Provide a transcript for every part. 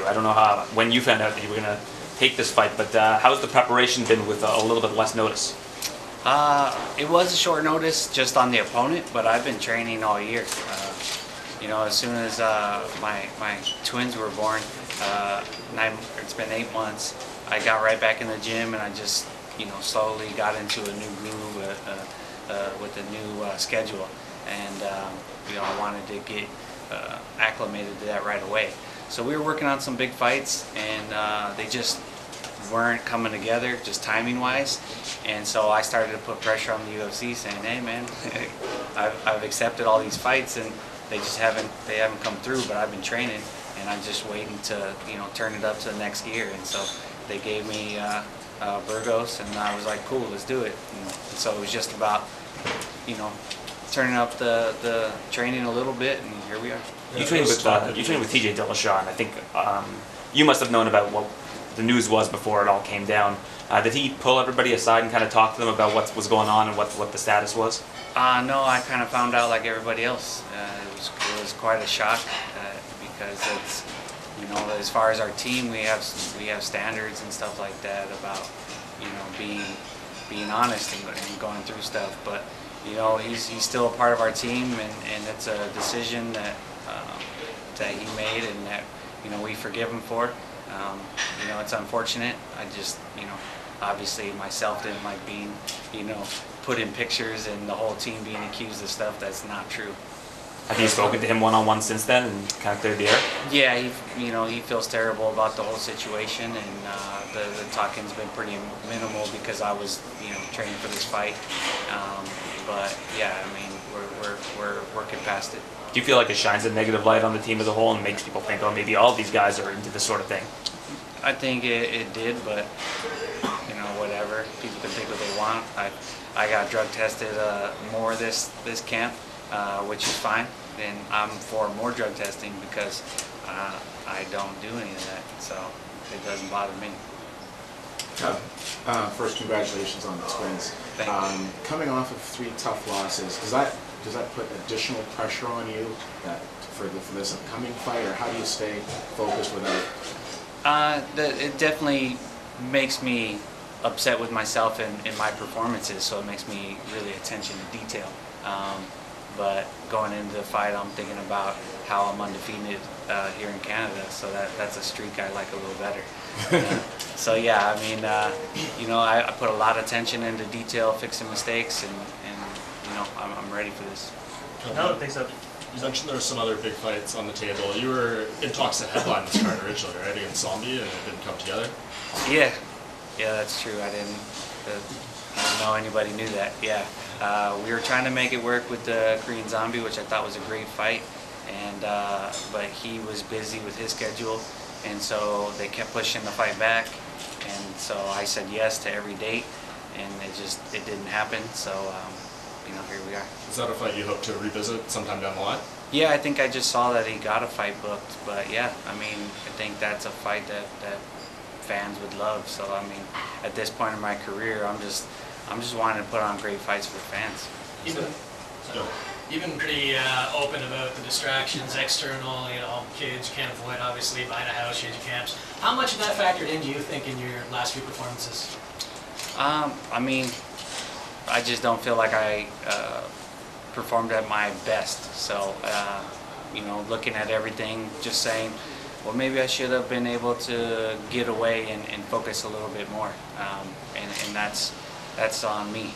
I don't know when you found out that you were going to take this fight, but how's the preparation been with a little bit less notice? It was a short notice just on the opponent, but I've been training all year. As soon as my twins were born, it's been 8 months, I got right back in the gym, and I just, slowly got into a new groove with a new schedule. And, I wanted to get acclimated to that right away. So we were working on some big fights, and they just weren't coming together, just timing-wise. And so I started to put pressure on the UFC, saying, "Hey, man, I've accepted all these fights, and they haven't come through. But I've been training, and I'm just waiting to, turn it up to the next gear." And so they gave me Burgos, and I was like, "Cool, let's do it." And so it was just about, turning up the training a little bit, and here we are. You trained with TJ Dillashaw, and I think you must have known about what the news was before it all came down. Did he pull everybody aside and kind of talk to them about what was going on and what the status was? No, I kind of found out like everybody else. It was quite a shock because it's, as far as our team, we have standards and stuff like that about, being honest and going through stuff. But he's still a part of our team, and it's a decision that he made, and that we forgive him for. It's unfortunate. I just, obviously myself didn't like being, put in pictures and the whole team being accused of stuff that's not true. Have you spoken to him one-on-one since then and kind of cleared the air? Yeah, he feels terrible about the whole situation, and the talking's been pretty minimal because I was, training for this fight. But yeah, I mean, we're working past it. Do you feel like it shines a negative light on the team as a whole and makes people think, oh, maybe all these guys are into this sort of thing? I think it did, but whatever. People can think what they want. I got drug tested more this camp, which is fine, and I'm for more drug testing because I don't do any of that, so it doesn't bother me. First, congratulations on the twins. Thank you. Coming off of 3 tough losses, does that put additional pressure on you for this upcoming fight, or how do you stay focused without? It definitely makes me upset with myself and my performances, so it makes me really attention to detail. But going into the fight, I'm thinking about how I'm undefeated here in Canada, so that's a streak I like a little better. So yeah, I mean, I put a lot of attention into detail, fixing mistakes, and I'm ready for this. Now that things up, you mentioned there were some other big fights on the table. You were in talks to headline this card originally, right, against Zombie, and it didn't come together? Yeah, that's true. I didn't know anybody knew that. Yeah, we were trying to make it work with the Korean Zombie, which I thought was a great fight, and but he was busy with his schedule, and so they kept pushing the fight back, and so I said yes to every date, and it didn't happen. So here we are. Is that a fight you hope to revisit sometime down the line? Yeah, I think I just saw that he got a fight booked, but yeah, I mean, I think that's a fight that fans would love. So I mean, at this point in my career, I'm just wanting to put on great fights for fans. You've been pretty open about the distractions, external, kids you can't avoid, obviously, buying a house, changing camps. How much of that factored in, do you think, in your last few performances? I mean, I just don't feel like I performed at my best. So, looking at everything, just saying, well, maybe I should have been able to get away and focus a little bit more. And that's on me.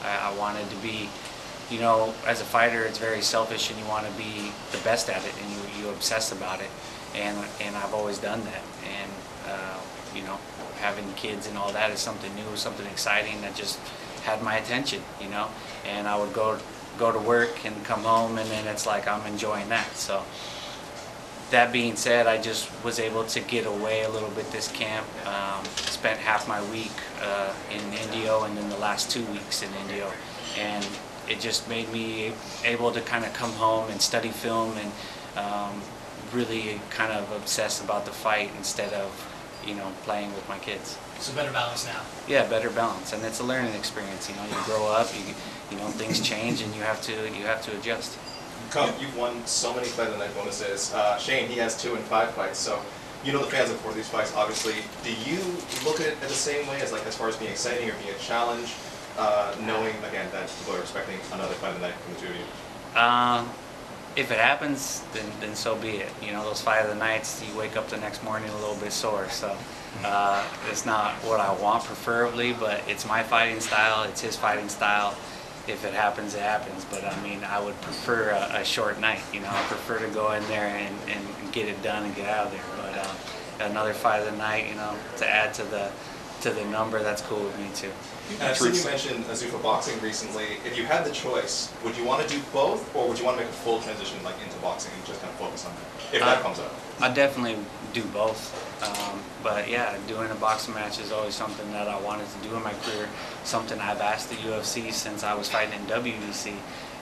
I wanted to be, as a fighter, it's very selfish, and you want to be the best at it, and you obsess about it. And I've always done that. And having kids and all that is something new, something exciting that just had my attention, and I would go to work and come home, and then it's like I'm enjoying that. So that being said, I just was able to get away a little bit this camp. Spent half my week in Indio, and then the last 2 weeks in Indio, and it just made me able to kind of come home and study film and really kind of obsess about the fight instead of playing with my kids. So better balance now. Yeah, better balance, and it's a learning experience. You grow up, things change, and you have to adjust. Cub, you've won so many fight of the night bonuses. Shane, he has 2 and 5 fights. So You know the fans look forward to these fights, obviously. Do you look at it the same way as far as being exciting or being a challenge, knowing again that people are expecting another fight of the night from the two of you? If it happens, then so be it. You know, those fight of the nights, you wake up the next morning a little bit sore. So it's not what I want preferably, but it's my fighting style. It's his fighting style. If it happens, it happens. But I mean, I would prefer a short night. You know, I prefer to go in there and get it done and get out of there. But another fight of the night, you know, to add to the number, that's cool with me too. And I've seen you mention Azufa boxing recently. If you had the choice, would you want to do both, or would you want to make a full transition into boxing and just kind of focus on that, if that comes up? I definitely do both. But yeah, doing a boxing match is always something that I wanted to do in my career, something I've asked the UFC since I was fighting in WBC,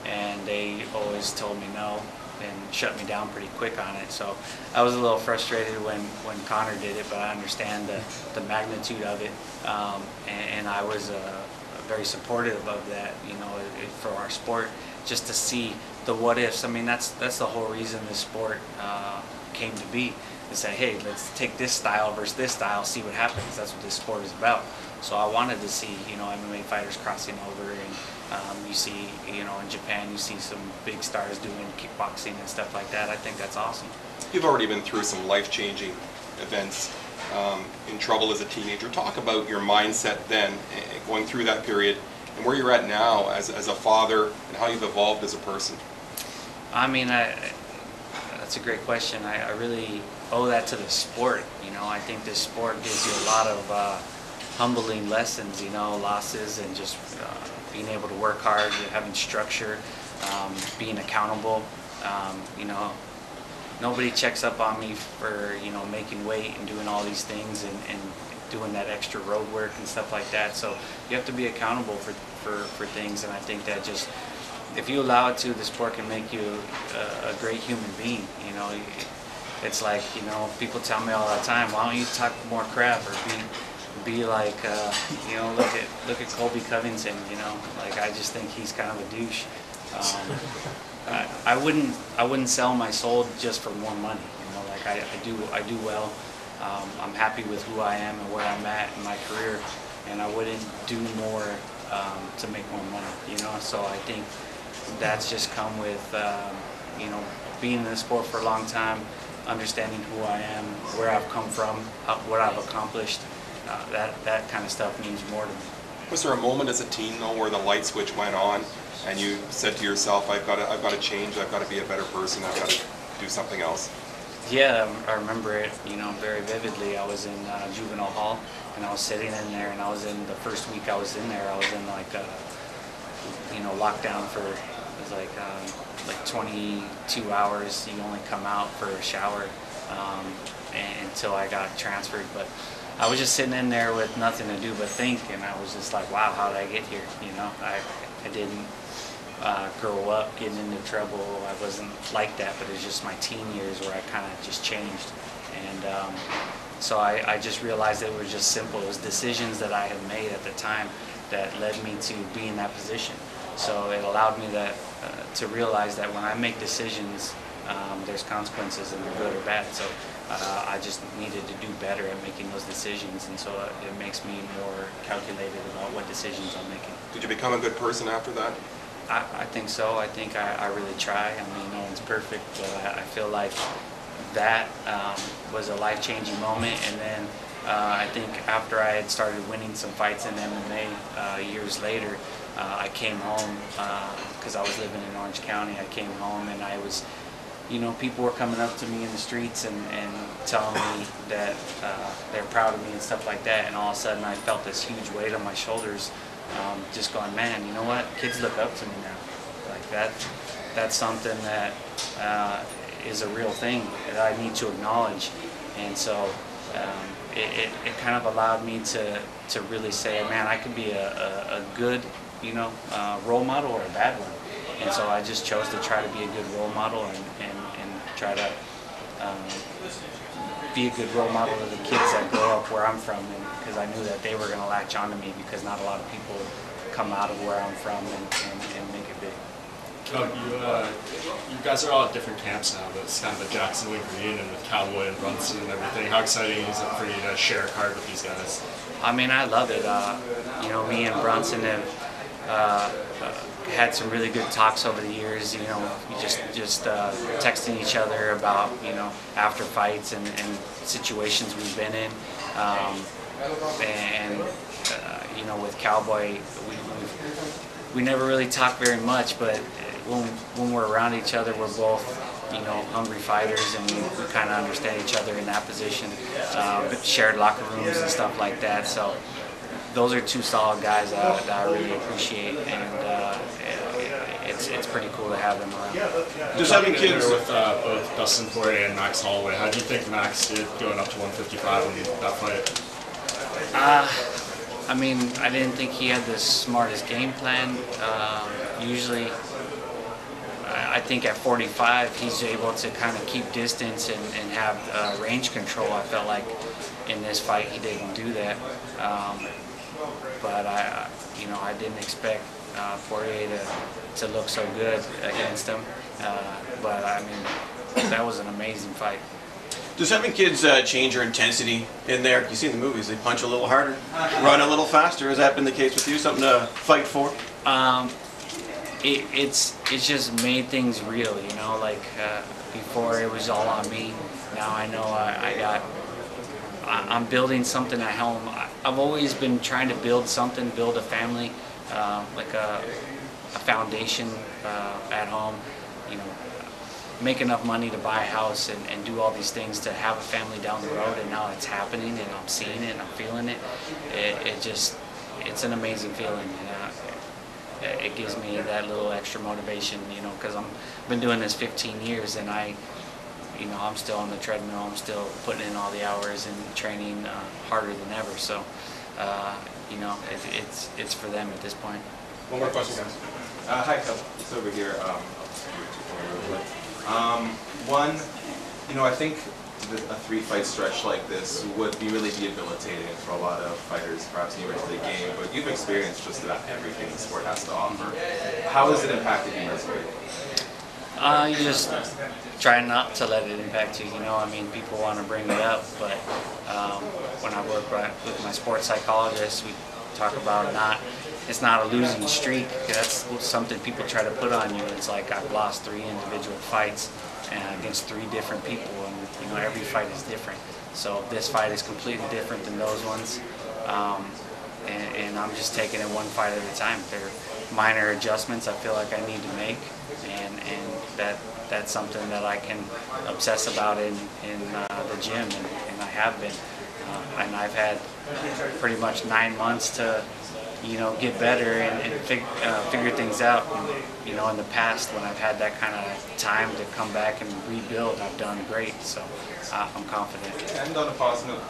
and they always told me no and shut me down pretty quick on it. So I was a little frustrated when Connor did it, but I understand the magnitude of it, and I was very supportive of that, you know, for our sport, just to see the what ifs. I mean, that's the whole reason this sport came to be, to say, hey, let's take this style versus this style, see what happens. That's what this sport is about. So I wanted to see, you know, MMA fighters crossing over, and you see, you know, in Japan you see some big stars doing kickboxing and stuff like that. I think that's awesome. You've already been through some life-changing events, in trouble as a teenager. Talk about your mindset then, going through that period, and where you're at now as a father, and how you've evolved as a person. I mean, that's a great question. I really owe that to the sport. You know, I think this sport gives you a lot of humbling lessons, you know, losses, and just being able to work hard, having structure, being accountable. You know, nobody checks up on me for, you know, making weight and doing all these things and doing that extra road work and stuff like that. So you have to be accountable for things, and I think that just, if you allow it to, the sport can make you a great human being. You know, it's like, you know, people tell me all the time, why don't you talk more crap or be like, you know, look at Colby Covington. You know, like, I just think he's kind of a douche. I wouldn't sell my soul just for more money. You know, like I do well. I'm happy with who I am and where I'm at in my career, and I wouldn't do more to make more money. You know, so I think that's just come with, you know, being in the sport for a long time, understanding who I am, where I've come from, what I've accomplished. That kind of stuff means more to me. Was there a moment as a teen though where the light switch went on and you said to yourself, I've got to change, I've got to be a better person, I've got to do something else? Yeah, I remember it, you know, very vividly. I was in juvenile hall, and I was sitting in there, and I was in the first week I was in there, I was in like you know, lockdown for, it was like 22 hours. You only come out for a shower until I got transferred. But I was just sitting in there with nothing to do but think, and I was just like, wow, how did I get here? You know, I didn't grow up getting into trouble. I wasn't like that, but it was just my teen years where I kind of just changed. And so I just realized it was just simple. It was decisions that I had made at the time that led me to be in that position. So it allowed me to realize that when I make decisions, there's consequences, and they're good or bad. So I just needed to do better at making those decisions, and so it makes me more calculated about what decisions I'm making. Did you become a good person after that? I think so. I think I really try. I mean, no one's perfect, but I feel like that was a life-changing moment. And then I think after I had started winning some fights in MMA years later, I came home because I was living in Orange County. I came home, and I was, you know, people were coming up to me in the streets and telling me that they're proud of me and stuff like that. And all of a sudden, I felt this huge weight on my shoulders. Just going, man, you know what? Kids look up to me now. Like that's something that is a real thing that I need to acknowledge. And so it kind of allowed me to really say, man, I could be a good, you know, role model or a bad one. And so I just chose to try to be a good role model and try to be a good role model to the kids that grow up where I'm from, because I knew that they were going to latch on to me, because not a lot of people come out of where I'm from and make it big. You guys are all at different camps now, but it's kind of a Jackson Wing reunion with Cowboy and Brunson and everything. How exciting is it for you to share a card with these guys? I mean, I love it. You know, me and Brunson have had some really good talks over the years. You know, just texting each other about, you know, after fights and situations we've been in. You know, with Cowboy, we never really talk very much, but when we're around each other, we're both, you know, hungry fighters, and we kind of understand each other in that position. Shared locker rooms and stuff like that. So those are two solid guys that I really appreciate, and it's pretty cool to have them around. Just having kids with both Dustin Poirier and Max Holloway, how do you think Max did going up to 155 in that fight? I mean, I didn't think he had the smartest game plan. Usually, I think at 45, he's able to kind of keep distance and have range control. I felt like in this fight he didn't do that. But you know, I didn't expect Poirier to look so good against him. But I mean, that was an amazing fight. Does having kids change your intensity in there? You see in the movies, they punch a little harder, run a little faster. Has that been the case with you? Something to fight for? It's just made things real, you know. Like before, it was all on me. Now I know I'm building something at home. I've always been trying to build something, build a family, like a foundation at home. You know, make enough money to buy a house and do all these things to have a family down the road, and now it's happening, and I'm seeing it and I'm feeling it. It's an amazing feeling. It gives me that little extra motivation, you know, because I've been doing this 15 years, and you know, I'm still on the treadmill. I'm still putting in all the hours and training harder than ever. So, you know, it's for them at this point. One more question, guys. Hi, Cub. It's over here. One, you know, I think a 3-fight stretch like this would be really debilitating for a lot of fighters, perhaps newer to the game, but you've experienced just about everything the sport has to offer. How has it impacted you mentally? You just try not to let it impact you, you know. I mean, people want to bring it up, but when I work with my sports psychologist, we talk about it's not a losing streak. That's something people try to put on you. It's like I've lost 3 individual fights against 3 different people, and you know, every fight is different. So this fight is completely different than those ones, and I'm just taking it one fight at a time. They're minor adjustments I feel like I need to make, and that's something that I can obsess about in the gym, and I have been. And I've had pretty much 9 months to, you know, get better and figure things out. And, you know, in the past, when I've had that kind of time to come back and rebuild, I've done great. So I'm confident. And on a positive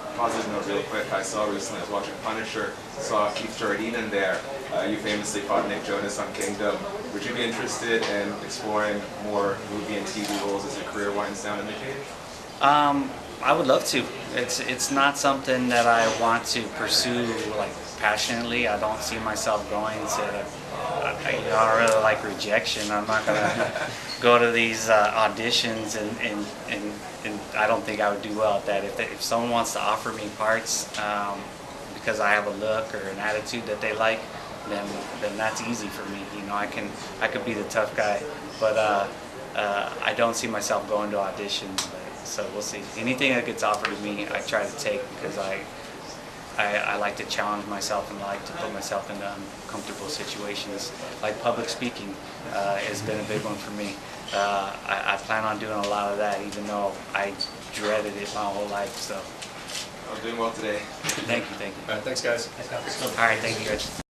note, real quick, I saw recently, I was watching Punisher, saw Keith Jardine in there. You famously fought Nick Jonas on Kingdom. Would you be interested in exploring more movie and TV roles as your career winds down in the cage? I would love to. It's not something that I want to pursue like passionately. I don't see myself going to. You know, I don't really like rejection. I'm not gonna go to these auditions and I don't think I would do well at that. If someone wants to offer me parts because I have a look or an attitude that they like, then that's easy for me. You know, I could be the tough guy, but I don't see myself going to auditions. So we'll see. Anything that gets offered to me, I try to take, because I like to challenge myself, and I like to put myself into uncomfortable situations. Like public speaking has been a big one for me. I plan on doing a lot of that, even though I dreaded it my whole life. So I'm doing well today. Thank you. All right, thanks, guys. All right, thank you, guys.